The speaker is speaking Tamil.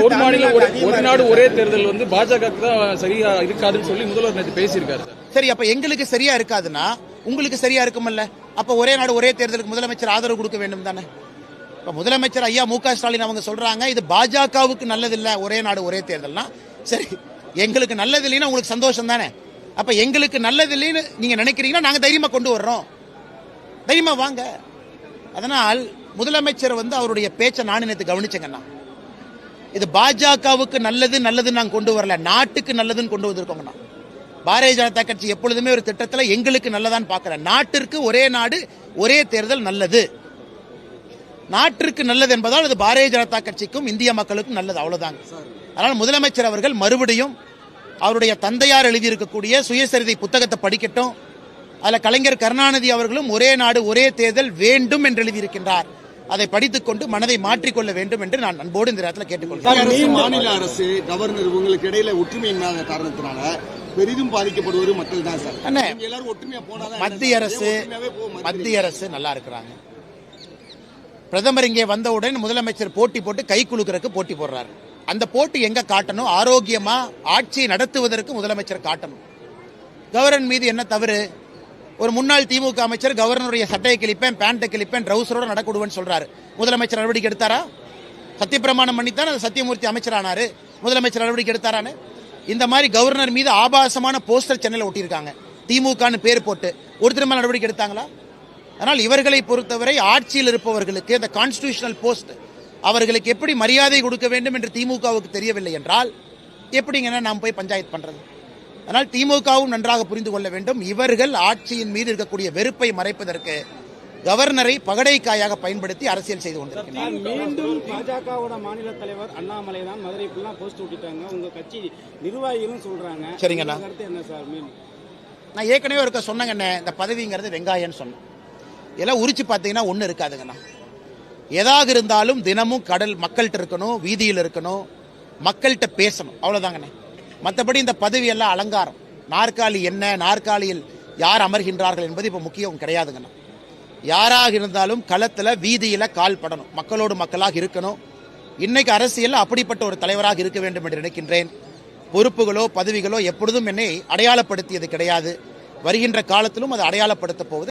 ஒரு மாநிலம் ஒரு நாடு ஒரே தேர்தல் வந்து பாஜக தான் சரியா இருக்காதுன்னு சொல்லி முதல்வர் நேற்று பேசியிருக்காரு. சரி, அப்ப எங்களுக்கு சரியா இருக்காதுன்னா உங்களுக்கு சரியா இருக்குமல்ல? அப்ப ஒரே நாடு ஒரே தேர்தலுக்கு முதலமைச்சர் ஆதரவு கொடுக்க வேண்டும் தானே? இப்ப முதலமைச்சர் ஐயா மு க ஸ்டாலின் அவங்க சொல்றாங்க இது பாஜகவுக்கு நல்லது இல்ல ஒரே நாடு ஒரே தேர்தல்னா, சரி எங்களுக்கு நல்லது இல்லைன்னா உங்களுக்கு சந்தோஷம் தானே? அப்ப எங்களுக்கு நல்லது இல்லைன்னு நீங்க நினைக்கிறீங்கன்னா நாங்க தைரியமா கொண்டு வர்றோம், தைரியமா வாங்க. அதனால் முதலமைச்சர் வந்து அவருடைய பேச்சை நான் நேற்று கவனிச்சேங்கண்ணா. இது பாஜகவுக்கு நல்லது நல்லது நாங்க கொண்டு வரல, நாட்டுக்கு நல்லதுன்னு கொண்டு வந்திருக்கோங்கண்ணா. பாரதிய ஜனதா கட்சி எப்பொழுதுமே ஒரு திட்டத்தில் எங்களுக்கு நல்லதான் பார்க்கல, நாட்டிற்கு ஒரே நாடு ஒரே தேர்தல் நல்லது, நாட்டிற்கு நல்லது என்பதால் அது பாரதிய ஜனதா கட்சிக்கும் இந்திய மக்களுக்கும் நல்லது, அவ்வளவுதாங்க. அதனால் முதலமைச்சர் அவர்கள் மறுபடியும் அவருடைய தந்தையார் எழுதியிருக்கக்கூடிய சுயசரிதை புத்தகத்தை படிக்கட்டும். அதில் கலைஞர் கருணாநிதி அவர்களும் ஒரே நாடு ஒரே தேர்தல் வேண்டும் என்று எழுதியிருக்கின்றார். அதை படித்துக் கொண்டு மனதை மாற்றிக்கொள்ள வேண்டும் என்று நான் அன்போடு இந்த நேரத்தில் கேட்டுக்கொள்கிறேன். மாநில அரசு கவர்னர் உங்களுக்கு இடையில ஒற்றுமை இல்லாத காரணத்தினால பெரிதும் பாதிக்கப்படுவது மக்கள் தான் சார். எல்லாரும் ஒற்றுமையா போனாதான். மத்திய அரசு நல்லா இருக்கிறாங்க. பிரதமர் இங்கே வந்தவுடன் முதலமைச்சர் போட்டி போட்டு கை குலுக்கிறதுக்கு போட்டி போடுறாரு. அந்த போட்டி எங்க காட்டணும்? ஆரோக்கியமா ஆட்சியை நடத்துவதற்கு முதலமைச்சர் காட்டணும். கவர்னர் மீது என்ன தவறு? ஒரு முன்னாள் திமுக அமைச்சர் கவர்னருடைய சட்டையை கிழிப்பேன், பேண்ட்டை கிழிப்பேன், ட்ரௌசரோட நடக்கூடுவேன்னு சொல்றாரு. முதலமைச்சர் நடவடிக்கை எடுத்தாரா? சத்தியப்பிரமாணம் பண்ணித்தான் சத்தியமூர்த்தி அமைச்சரானாரு. முதலமைச்சர் நடவடிக்கை எடுத்தாரான்னு? இந்த மாதிரி கவர்னர் மீது ஆபாசமான போஸ்டர் சென்னையில் ஒட்டியிருக்காங்க, திமுகன்னு பேர் போட்டு. ஒருத்தர் மேல நடவடிக்கை எடுத்தாங்களா? ஆனால் இவர்களை பொறுத்தவரை ஆட்சியில் இருப்பவர்களுக்கு இந்த கான்ஸ்டிடியூஷனல் போஸ்ட் அவர்களுக்கு எப்படி மரியாதை கொடுக்க வேண்டும் என்று திமுகவுக்கு தெரியவில்லை என்றால் எப்படிங்கன்னா நாம் போய் பஞ்சாயத்து பண்றது? அதனால் திமுகவும் நன்றாக புரிந்து கொள்ள வேண்டும், இவர்கள் ஆட்சியின் மீது இருக்கக்கூடிய வெறுப்பை மறைப்பதற்கு கவர்னரை பகடைக்காயாக பயன்படுத்தி அரசியல் செய்து கொண்டிருக்கிறார். மீண்டும் பாஜகவோட மாநில தலைவர் அண்ணாமலை தான் மதுரை போஸ்ட் விட்டுட்டாங்க, உங்க கட்சி நிர்வாகிகளும் சொல்றாங்க. சரிங்கண்ணா, என்ன சார்? நான் ஏற்கனவே இருக்க சொன்னங்கண்ணே, இந்த பதவிங்கிறது வெங்காயம்னு சொன்னேன். எல்லாம் உரிச்சு பார்த்தீங்கன்னா ஒன்றும் இருக்காதுங்கண்ணா. எதாக இருந்தாலும் தினமும் மக்கள்கிட்ட இருக்கணும், வீதியில் இருக்கணும், மக்கள்கிட்ட பேசணும், அவ்வளோதாங்கண்ணே. மற்றபடி இந்த பதவி எல்லாம் அலங்காரம். நாற்காலி என்ன, நாற்காலியில் யார் அமர்கின்றார்கள் என்பது இப்போ முக்கியம் கிடையாதுங்கண்ணா. யாராக இருந்தாலும் களத்தில் வீதியில் கால் படணும், மக்களோடு மக்களாக இருக்கணும். இன்னைக்கு அரசியல் அப்படிப்பட்ட ஒரு தலைவராக இருக்க வேண்டும் என்று நினைக்கின்றேன். பொறுப்புகளோ பதவிகளோ எப்பொழுதும் என்னை அடையாளப்படுத்தியது கிடையாது, வருகின்ற காலத்திலும் அது அடையாளப்படுத்த போவது